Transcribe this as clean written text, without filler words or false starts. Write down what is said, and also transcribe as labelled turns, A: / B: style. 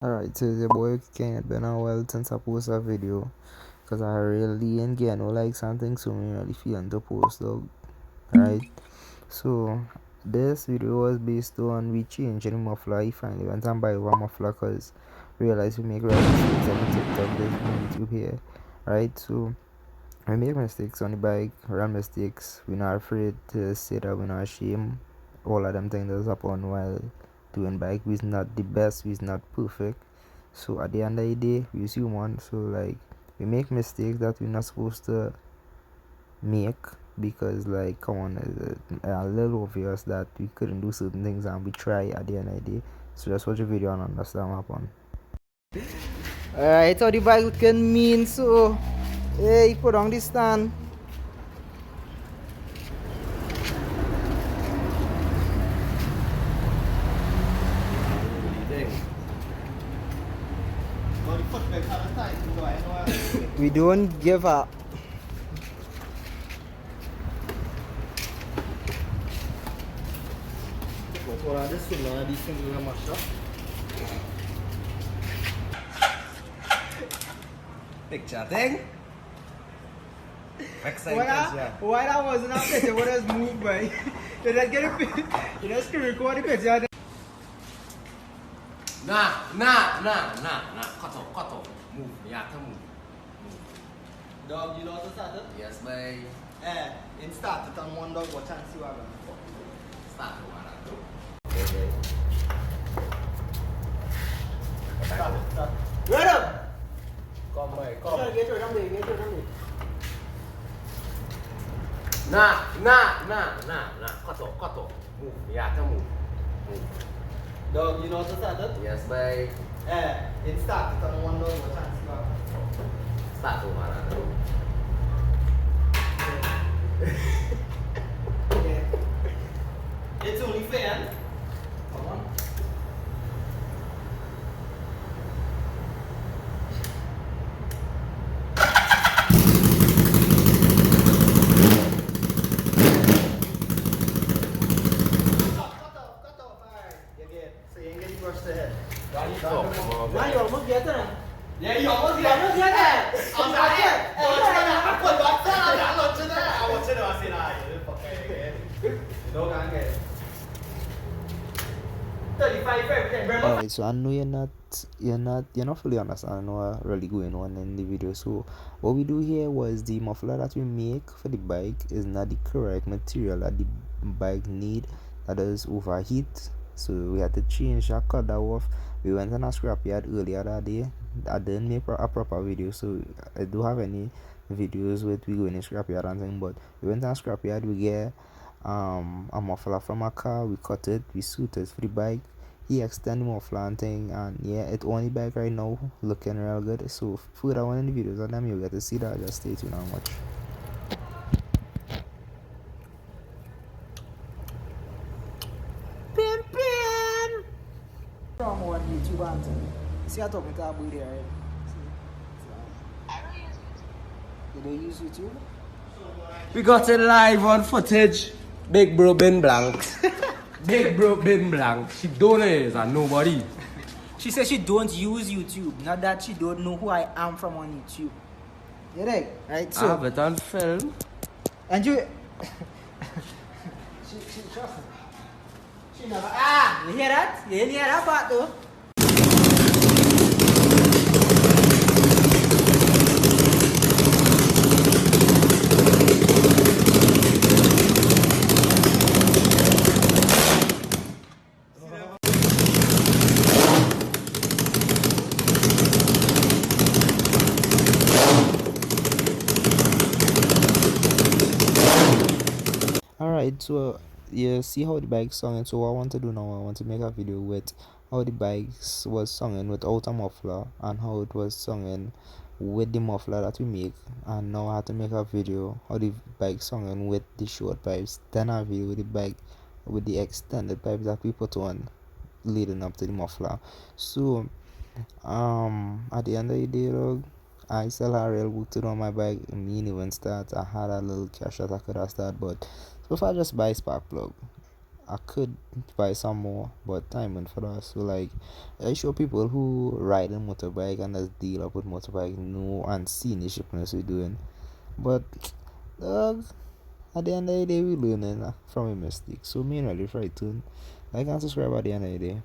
A: Alright, so the boy can't been a while since I post a video because I really ain't getting no likes and things, so me really feeling to post dog. Right, so this video was based on we changing the muffler. He finally went and buy one muffler because realized we make real mistakes on TikTok, this on YouTube here. Right, so we make mistakes on the bike, real mistakes. We're not afraid to say that we're not ashamed. All of them things that's happen while doing bike. We's not the best, we's not perfect. So at the end of the day, we's human. So like we make mistakes that we're not supposed to make because like come on, a little obvious that we couldn't do certain things and we try at the end of the day. So just watch the video and understand what happened. Alright, so the bike can mean so. Hey, put on this stand. We don't give up.
B: Picture thing.
C: Why that wasn't a picture? What has moved by? You just get a picture. You just record the picture.
B: Nah. Cut off. Move. Yeah, to move.
C: Dog, you know how to start it?
B: Yes, boy.
C: In start it on one dog, what chance you have?
B: Start to one.
C: Start. Right up!
B: Come, boy.
C: Get your number.
B: Nah. Cut off. Move. Yeah, to move.
C: Dog, you know how to start it?
B: Yes, boy.
C: In start it on one dog, what chance you have?
B: Start to one.
C: It's only fair. Come on. Cut off. Alright. You get. So you ain't getting rushed ahead. Now you almost get it. Yeah, you almost get it. I'm not yet. I put back down. I want to that. I want to know. I said, you fucking you don't gonna get it. 35 for everything.
A: Alright, so I know you're not fully understanding what really going on in the video. So what we do here was the muffler that we make for the bike is not the correct material that the bike need. That is overheat. So we had to change that, cut that off. We went on a scrapyard earlier that day. I didn't make a proper video, so I don't have any videos with we going in scrapyard and thing. But we went on a scrapyard. We get a muffler from a car. We cut it. We suited for the bike. He extend the muffler and thing, and yeah, it's on the bike right now, looking real good. So further on in the videos on them, you'll get to see that. Just stay tuned and watch.
C: Pim. From one YouTube answer. See, I'm talking to a boy there, right? You don't use YouTube?
B: We got it live on footage. Big bro been blank. She don't is and nobody.
C: She says she don't use YouTube, not that she don't know who I am from on YouTube. You right? Right?
B: I
C: So,
B: have it on film.
C: and you... she trust me. She never... you hear that? You didn't hear that part though?
A: Alright, so you see how the bike sung, and so what I want to do now, I want to make a video with how the bikes was sung without a muffler and how it was sung with the muffler that we make. And now I have to make a video how the bike sung with the short pipes, then a video with the bike with the extended pipes that we put on leading up to the muffler. So at the end of the day, dog, I still had real work to do on my bike. Me even start. I had a little cash that I could have started, but so far just buy spark plug. I could buy some more, but time went for that. So like, I show people who ride a motorbike and just deal up with motorbike know and see the shipments we doing. But dog, at the end of the day, we learning from a mistake. So me really frightened. Like and subscribe at the end of the day.